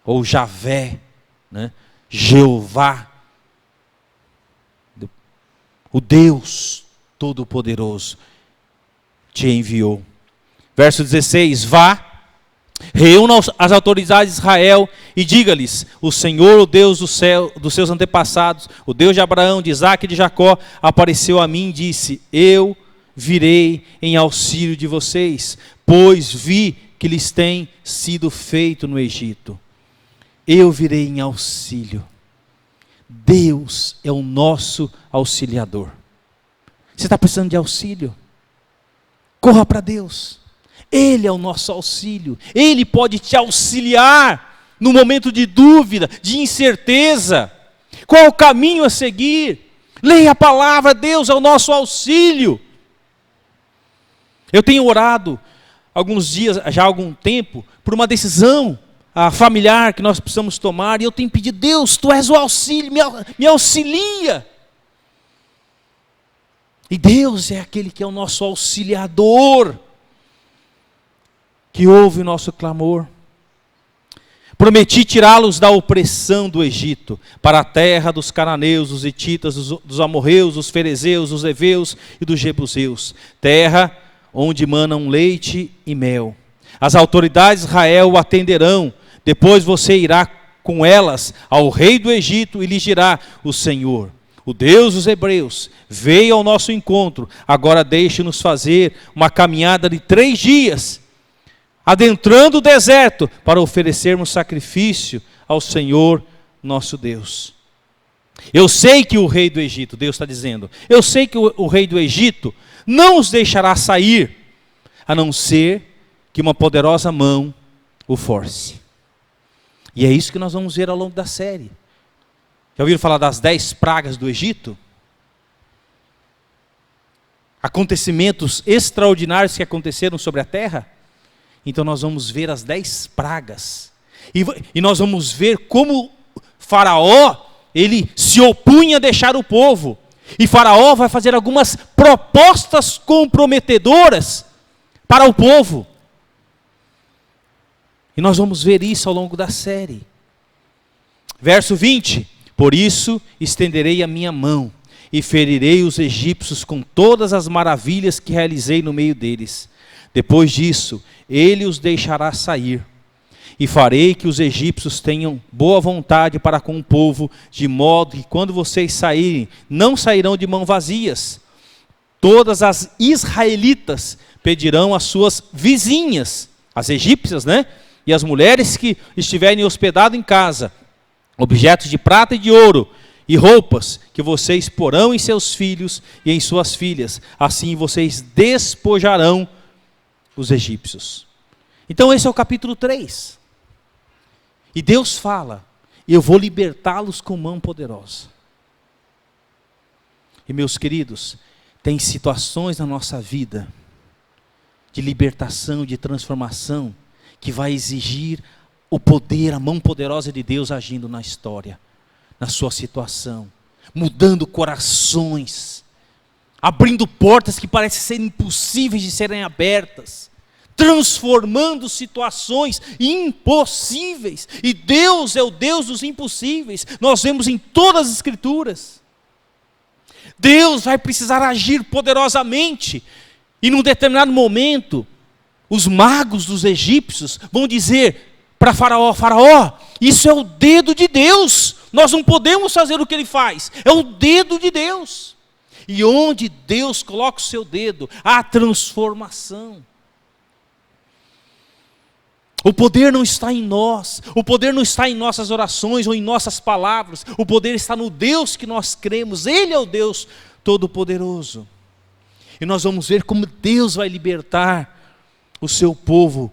ou Javé, né? Jeová, o Deus Todo-Poderoso, te enviou. Verso 16, vá, reúna as autoridades de Israel e diga-lhes: o Senhor, o Deus do céu, dos seus antepassados, o Deus de Abraão, de Isaac e de Jacó, apareceu a mim e disse: eu virei em auxílio de vocês, pois vi que lhes tem sido feito no Egito. Eu virei em auxílio. Deus é o nosso auxiliador. Você está precisando de auxílio? Corra para Deus. Ele é o nosso auxílio. Ele pode te auxiliar no momento de dúvida, de incerteza. Qual é o caminho a seguir? Leia a palavra, Deus é o nosso auxílio. Eu tenho orado alguns dias, já há algum tempo, por uma decisão familiar que nós precisamos tomar, e eu tenho pedido, Deus, Tu és o auxílio, me auxilia. E Deus é aquele que é o nosso auxiliador, que ouve o nosso clamor. Prometi tirá-los da opressão do Egito, para a terra dos cananeus, dos hititas, dos amorreus, dos ferezeus, dos heveus e dos jebuseus, terra onde manam leite e mel. As autoridades de Israel o atenderão, depois você irá com elas ao rei do Egito e lhe dirá: o Senhor, o Deus dos hebreus, veio ao nosso encontro, agora deixe-nos fazer uma caminhada de 3 dias, adentrando o deserto, para oferecermos sacrifício ao Senhor nosso Deus. Eu sei que o rei do Egito, Deus está dizendo, eu sei que o rei do Egito não os deixará sair, a não ser que uma poderosa mão o force. E é isso que nós vamos ver ao longo da série. Já ouviram falar das 10 pragas do Egito? Acontecimentos extraordinários que aconteceram sobre a terra? Então nós vamos ver as 10 pragas. E nós vamos ver como Faraó, ele se opunha a deixar o povo. E Faraó vai fazer algumas propostas comprometedoras para o povo. E nós vamos ver isso ao longo da série. Verso 20. Por isso estenderei a minha mão e ferirei os egípcios com todas as maravilhas que realizei no meio deles. Depois disso, ele os deixará sair. E farei que os egípcios tenham boa vontade para com o povo, de modo que quando vocês saírem, não sairão de mãos vazias. Todas as israelitas pedirão às suas vizinhas, as egípcias, e as mulheres que estiverem hospedadas em casa, objetos de prata e de ouro, e roupas que vocês porão em seus filhos e em suas filhas. Assim vocês despojarão os egípcios. Então esse é o capítulo 3. E Deus fala: eu vou libertá-los com mão poderosa. E meus queridos, tem situações na nossa vida de libertação, de transformação, que vai exigir o poder, a mão poderosa de Deus agindo na história, na sua situação, mudando corações, abrindo portas que parecem ser impossíveis de serem abertas, transformando situações impossíveis. E Deus é o Deus dos impossíveis. Nós vemos em todas as Escrituras. Deus vai precisar agir poderosamente. E num determinado momento, os magos dos egípcios vão dizer para Faraó: Faraó, isso é o dedo de Deus. Nós não podemos fazer o que ele faz. É o dedo de Deus. E onde Deus coloca o seu dedo, há transformação. O poder não está em nós, o poder não está em nossas orações ou em nossas palavras, o poder está no Deus que nós cremos. Ele é o Deus Todo-Poderoso. E nós vamos ver como Deus vai libertar o seu povo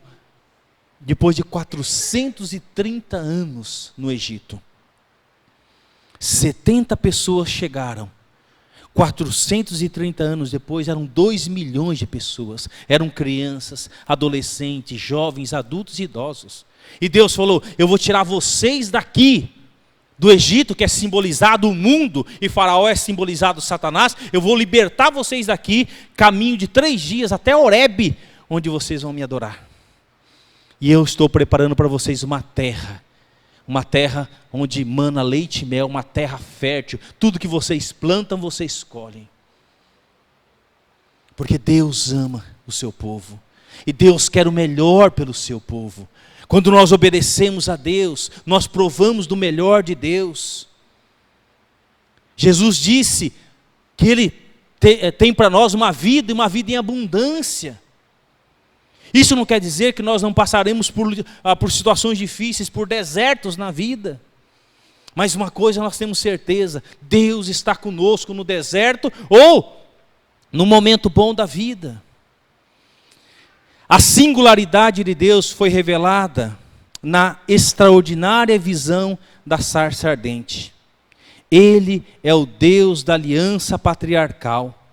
depois de 430 anos no Egito. 70 pessoas chegaram. 430 anos depois, eram 2 milhões de pessoas. Eram crianças, adolescentes, jovens, adultos e idosos. E Deus falou: eu vou tirar vocês daqui, do Egito, que é simbolizado o mundo, e Faraó é simbolizado Satanás. Eu vou libertar vocês daqui, caminho de 3 dias até Horebe, onde vocês vão me adorar. E eu estou preparando para vocês uma terra onde mana leite e mel, uma terra fértil. Tudo que vocês plantam, vocês colhem. Porque Deus ama o seu povo. E Deus quer o melhor pelo seu povo. Quando nós obedecemos a Deus, nós provamos do melhor de Deus. Jesus disse que Ele tem para nós uma vida, e uma vida em abundância. Isso não quer dizer que nós não passaremos por situações difíceis, por desertos na vida. Mas uma coisa nós temos certeza: Deus está conosco no deserto ou no momento bom da vida. A singularidade de Deus foi revelada na extraordinária visão da sarça ardente. Ele é o Deus da aliança patriarcal,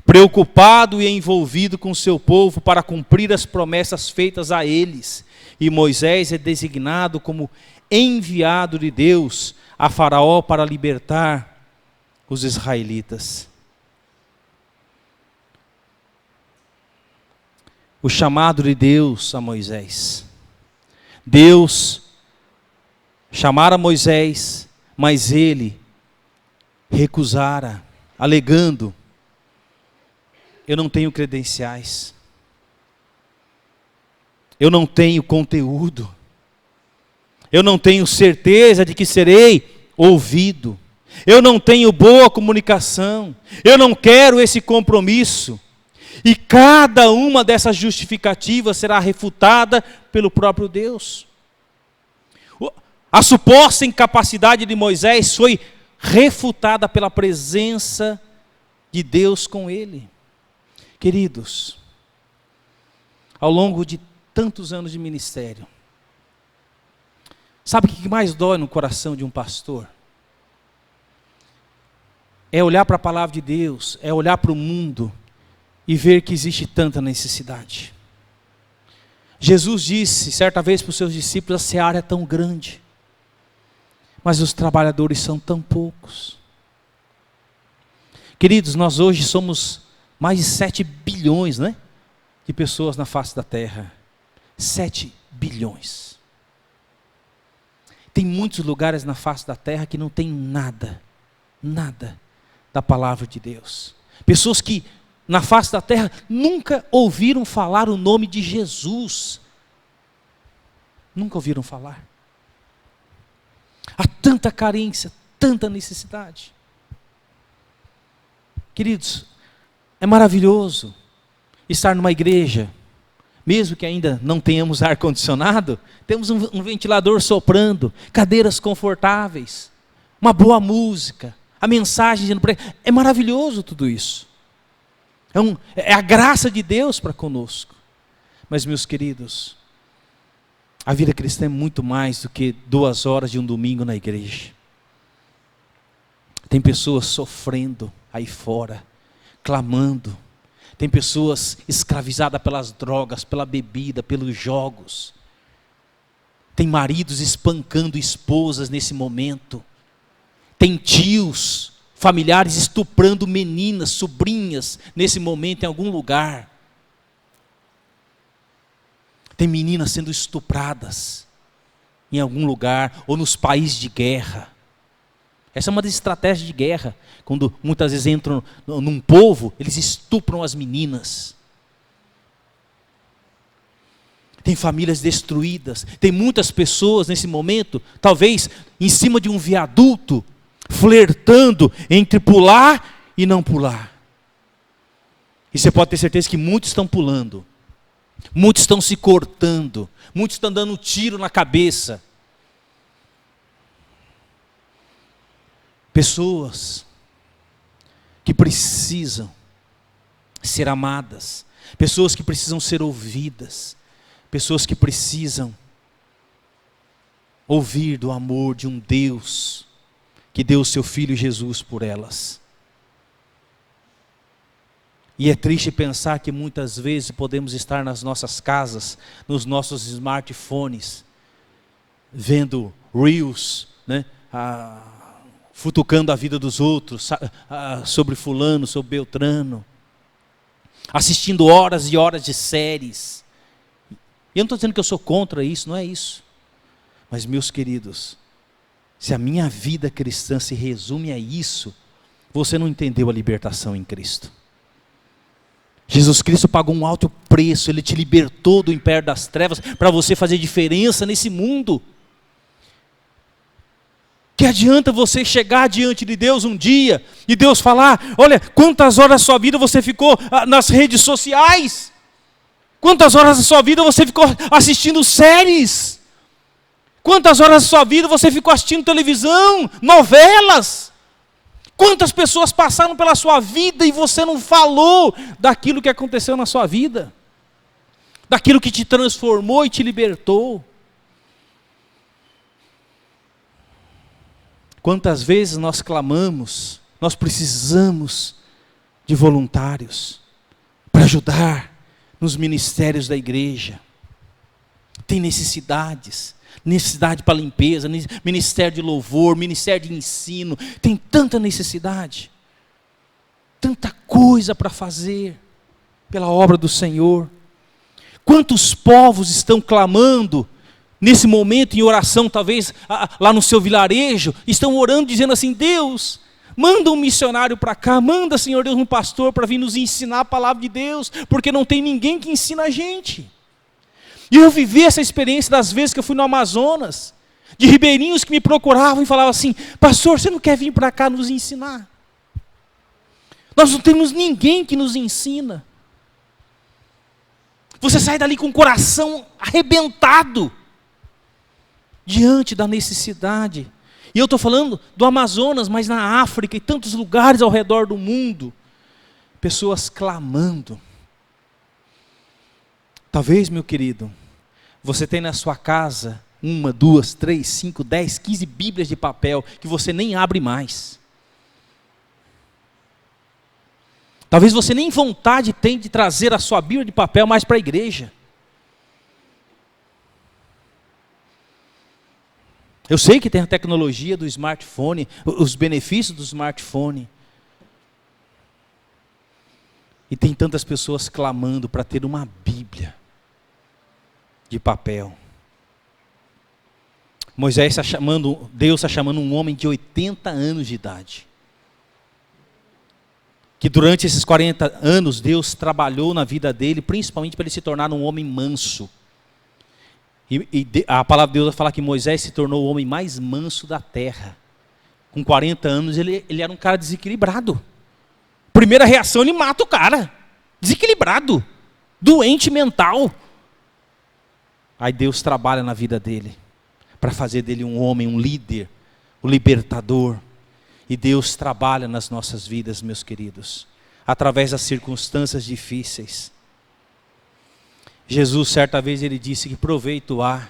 preocupado e envolvido com seu povo para cumprir as promessas feitas a eles. E Moisés é designado como enviado de Deus a Faraó para libertar os israelitas. O chamado de Deus a Moisés. Deus chamara Moisés, mas ele recusara, alegando: eu não tenho credenciais, eu não tenho conteúdo, eu não tenho certeza de que serei ouvido, eu não tenho boa comunicação, eu não quero esse compromisso. E cada uma dessas justificativas será refutada pelo próprio Deus. A suposta incapacidade de Moisés foi refutada pela presença de Deus com ele. Queridos, ao longo de tantos anos de ministério, sabe o que mais dói no coração de um pastor? É olhar para a palavra de Deus, é olhar para o mundo e ver que existe tanta necessidade. Jesus disse certa vez para os seus discípulos: a seara é tão grande, mas os trabalhadores são tão poucos. Queridos, nós hoje somos mais de 7 bilhões, né, de pessoas na face da terra. 7 bilhões. Tem muitos lugares na face da terra que não tem nada da palavra de Deus. Pessoas que na face da terra nunca ouviram falar o nome de Jesus. Nunca ouviram falar. Há tanta carência, tanta necessidade. Queridos, é maravilhoso estar numa igreja, mesmo que ainda não tenhamos ar-condicionado, temos um ventilador soprando, cadeiras confortáveis, uma boa música, a mensagem dizendo para ele. É maravilhoso tudo isso. É a graça de Deus para conosco. Mas, meus queridos, a vida cristã é muito mais do que 2 horas de um domingo na igreja. Tem pessoas sofrendo aí fora, clamando. Tem pessoas escravizadas pelas drogas, pela bebida, pelos jogos. Tem maridos espancando esposas nesse momento. Tem tios, familiares estuprando meninas, sobrinhas, nesse momento em algum lugar. Tem meninas sendo estupradas em algum lugar, ou nos países de guerra. Essa é uma das estratégias de guerra. Quando muitas vezes entram num povo, eles estupram as meninas. Tem famílias destruídas. Tem muitas pessoas nesse momento, talvez em cima de um viaduto, flertando entre pular e não pular. E você pode ter certeza que muitos estão pulando, muitos estão se cortando, muitos estão dando tiro na cabeça. Pessoas que precisam ser amadas, pessoas que precisam ser ouvidas, pessoas que precisam ouvir do amor de um Deus que deu o seu Filho Jesus por elas. E é triste pensar que muitas vezes podemos estar nas nossas casas, nos nossos smartphones, vendo reels, né, futucando a vida dos outros, sobre fulano, sobre Beltrano, assistindo horas e horas de séries. E eu não estou dizendo que eu sou contra isso, não é isso. Mas, meus queridos, se a minha vida cristã se resume a isso, você não entendeu a libertação em Cristo. Jesus Cristo pagou um alto preço, Ele te libertou do império das trevas, para você fazer diferença nesse mundo. Que adianta você chegar diante de Deus um dia, e Deus falar: olha, quantas horas da sua vida você ficou nas redes sociais? Quantas horas da sua vida você ficou assistindo séries? Quantas horas da sua vida você ficou assistindo televisão, novelas? Quantas pessoas passaram pela sua vida e você não falou daquilo que aconteceu na sua vida? daquilo que te transformou e te libertou. Quantas vezes nós clamamos, nós precisamos de voluntários para ajudar nos ministérios da igreja. Tem necessidade para limpeza, ministério de louvor, ministério de ensino, tem tanta necessidade, tanta coisa para fazer pela obra do Senhor. Quantos povos estão clamando nesse momento em oração, talvez lá no seu vilarejo, estão orando dizendo assim: Deus, manda um missionário para cá, manda, Senhor Deus, um pastor para vir nos ensinar a palavra de Deus, porque não tem ninguém que ensina a gente. E eu vivi essa experiência das vezes que eu fui no Amazonas, de ribeirinhos que me procuravam e falavam assim: pastor, você não quer vir para cá nos ensinar? Nós não temos ninguém que nos ensina. Você sai dali com o coração arrebentado, diante da necessidade. E eu estou falando do Amazonas, mas na África e tantos lugares ao redor do mundo, pessoas clamando. Talvez, meu querido, você tem na sua casa 1, 2, 3, 5, 10, 15 bíblias de papel que você nem abre mais. Talvez você nem vontade tenha de trazer a sua bíblia de papel mais para a igreja. Eu sei que tem a tecnologia do smartphone, os benefícios do smartphone. E tem tantas pessoas clamando para ter uma Bíblia de papel. Deus está chamando um homem de 80 anos de idade. Que durante esses 40 anos Deus trabalhou na vida dele, principalmente para ele se tornar um homem manso. A palavra de Deus vai falar que Moisés se tornou o homem mais manso da terra. Com 40 anos ele era um cara desequilibrado. Primeira reação, ele mata o cara. Desequilibrado. Doente mental. Aí Deus trabalha na vida dele, para fazer dele um homem, um líder, um libertador. E Deus trabalha nas nossas vidas, meus queridos, através das circunstâncias difíceis. Jesus, certa vez, ele disse que proveito há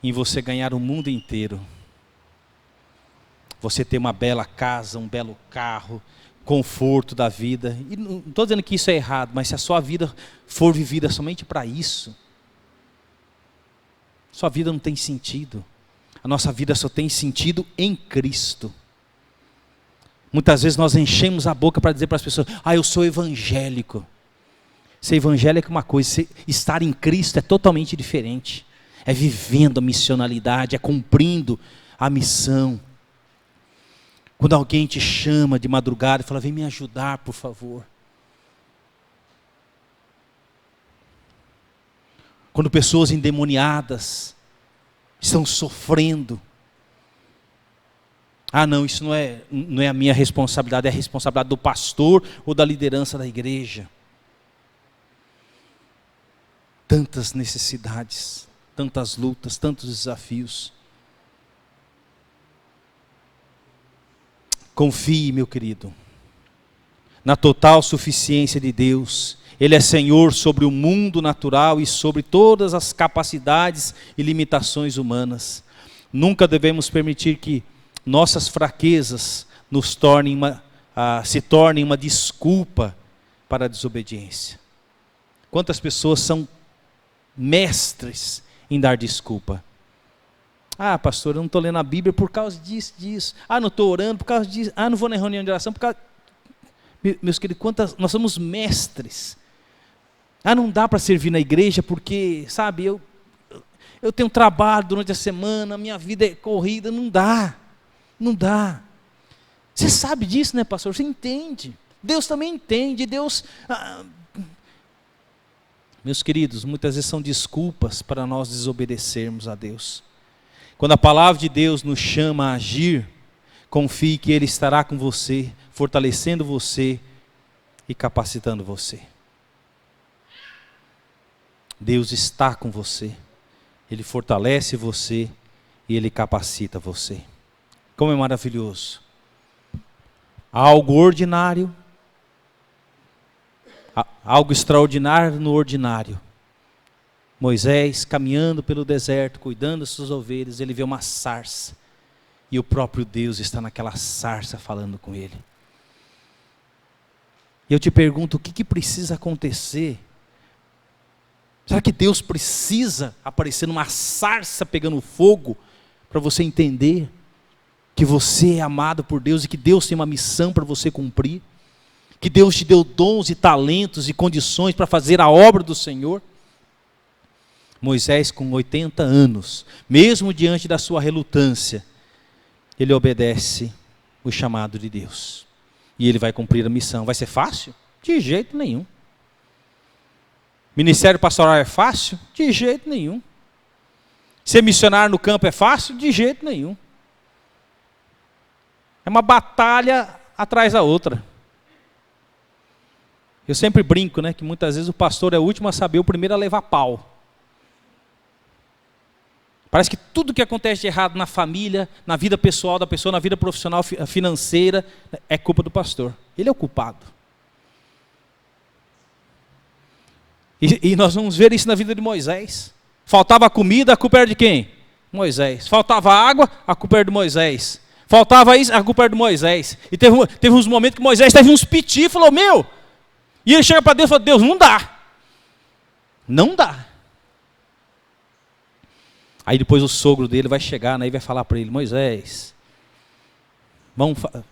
em você ganhar o mundo inteiro. Você ter uma bela casa, um belo carro, conforto da vida. E não estou dizendo que isso é errado, mas se a sua vida for vivida somente para isso, sua vida não tem sentido. A nossa vida só tem sentido em Cristo. Muitas vezes nós enchemos a boca para dizer para as pessoas: eu sou evangélico. Ser evangélico é uma coisa, estar em Cristo é totalmente diferente. É vivendo a missionalidade, é cumprindo a missão. Quando alguém te chama de madrugada e fala: vem me ajudar, por favor. Quando pessoas endemoniadas estão sofrendo. Não, isso não é a minha responsabilidade, é a responsabilidade do pastor ou da liderança da igreja. Tantas necessidades, tantas lutas, tantos desafios. Confie, meu querido, na total suficiência de Deus. Ele é Senhor sobre o mundo natural e sobre todas as capacidades e limitações humanas. Nunca devemos permitir que nossas fraquezas se tornem uma desculpa para a desobediência. Quantas pessoas são mestres em dar desculpa? Pastor, eu não estou lendo a Bíblia por causa disso. Não estou orando por causa disso. Não vou na reunião de oração por causa... Meus queridos, nós somos mestres. Não dá para servir na igreja porque, sabe, eu tenho trabalho durante a semana, minha vida é corrida. Não dá. Você sabe disso, né, pastor? Você entende. Deus também entende. Meus queridos, muitas vezes são desculpas para nós desobedecermos a Deus. Quando a palavra de Deus nos chama a agir, confie que Ele estará com você, fortalecendo você e capacitando você. Deus está com você, Ele fortalece você e Ele capacita você. Como é maravilhoso. Algo ordinário, algo extraordinário no ordinário, Moisés, caminhando pelo deserto, cuidando das suas ovelhas, ele vê uma sarça. E o próprio Deus está naquela sarça falando com ele. E eu te pergunto, o que precisa acontecer? Será que Deus precisa aparecer numa sarça pegando fogo para você entender que você é amado por Deus e que Deus tem uma missão para você cumprir? Que Deus te deu dons e talentos e condições para fazer a obra do Senhor? Moisés, com 80 anos, mesmo diante da sua relutância, ele obedece o chamado de Deus. E ele vai cumprir a missão. Vai ser fácil? De jeito nenhum. Ministério pastoral é fácil? De jeito nenhum. Ser missionário no campo é fácil? De jeito nenhum. É uma batalha atrás da outra. Eu sempre brinco, né, que muitas vezes o pastor é o último a saber, o primeiro a levar pau. Parece que tudo que acontece de errado na família, na vida pessoal da pessoa, na vida profissional, financeira, é culpa do pastor. Ele é o culpado. E nós vamos ver isso na vida de Moisés. Faltava comida, a culpa era de quem? Moisés. Faltava água, a culpa era de Moisés. Faltava isso, a culpa era de Moisés. E teve uns momentos que Moisés teve uns piti e falou, meu. E ele chega para Deus e fala, Deus, não dá. Não dá. Aí depois o sogro dele vai chegar, né, e vai falar para ele, Moisés,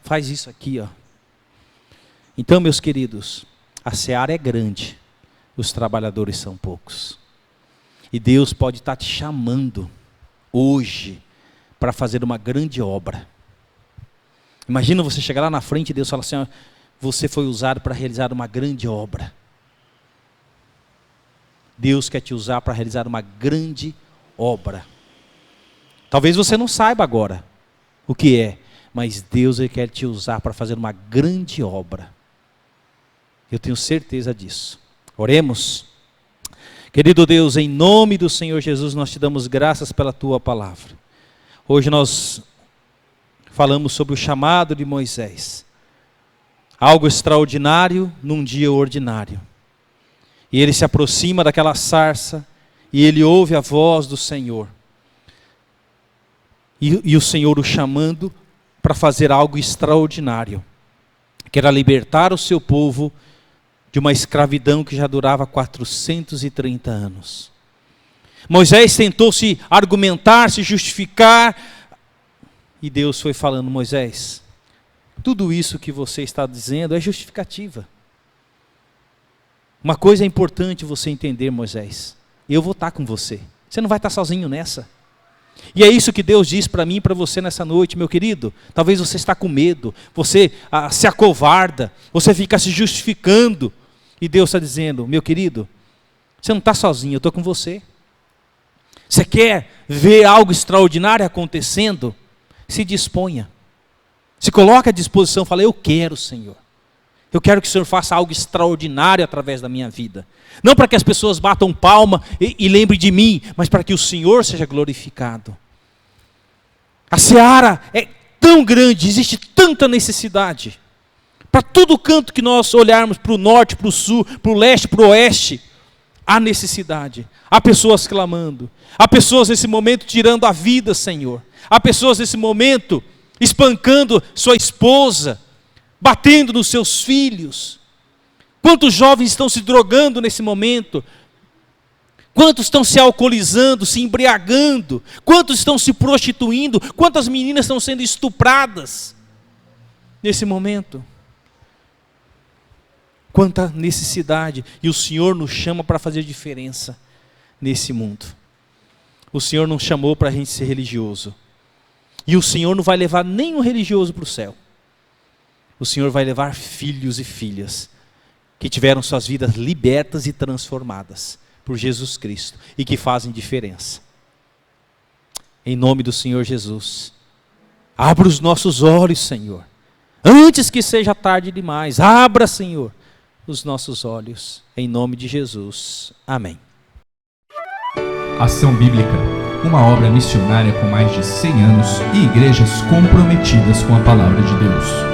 faz isso aqui, ó. Então, meus queridos, a seara é grande, os trabalhadores são poucos. E Deus pode estar te chamando hoje para fazer uma grande obra. Imagina você chegar lá na frente e Deus fala assim, ó, você foi usado para realizar uma grande obra. Deus quer te usar para realizar uma grande obra. Talvez você não saiba agora o que é, mas Deus ele quer te usar para fazer uma grande obra. Eu tenho certeza disso. Oremos. Querido Deus, em nome do Senhor Jesus, nós te damos graças pela tua palavra. Hoje nós falamos sobre o chamado de Moisés. Algo extraordinário num dia ordinário. E ele se aproxima daquela sarça e ele ouve a voz do Senhor. E o Senhor o chamando para fazer algo extraordinário. Que era libertar o seu povo de uma escravidão que já durava 430 anos. Moisés tentou se argumentar, se justificar. E Deus foi falando, Moisés, tudo isso que você está dizendo é justificativa. Uma coisa é importante você entender, Moisés. Eu vou estar com você. Você não vai estar sozinho nessa. E é isso que Deus diz para mim e para você nessa noite, meu querido. Talvez você está com medo, você se acovarda, você fica se justificando. E Deus está dizendo, meu querido, você não está sozinho, eu estou com você. Você quer ver algo extraordinário acontecendo? Se disponha. Se coloque à disposição, fala, eu quero, Senhor. Eu quero que o Senhor faça algo extraordinário através da minha vida. Não para que as pessoas batam palma e lembrem de mim, mas para que o Senhor seja glorificado. A seara é tão grande, existe tanta necessidade. Para todo canto que nós olharmos, para o norte, para o sul, para o leste, para o oeste, há necessidade. Há pessoas clamando. Há pessoas nesse momento tirando a vida, Senhor. Há pessoas nesse momento espancando sua esposa, batendo nos seus filhos. Quantos jovens estão se drogando nesse momento? Quantos estão se alcoolizando, se embriagando? Quantos estão se prostituindo? Quantas meninas estão sendo estupradas nesse momento? Quanta necessidade. E o Senhor nos chama para fazer diferença nesse mundo. O Senhor nos chamou para a gente ser religioso. E o Senhor não vai levar nenhum religioso para o céu. O Senhor vai levar filhos e filhas que tiveram suas vidas libertas e transformadas por Jesus Cristo e que fazem diferença. Em nome do Senhor Jesus, abra os nossos olhos, Senhor, antes que seja tarde demais. Abra, Senhor, os nossos olhos, em nome de Jesus. Amém. Ação Bíblica, uma obra missionária com mais de 100 anos e igrejas comprometidas com a palavra de Deus.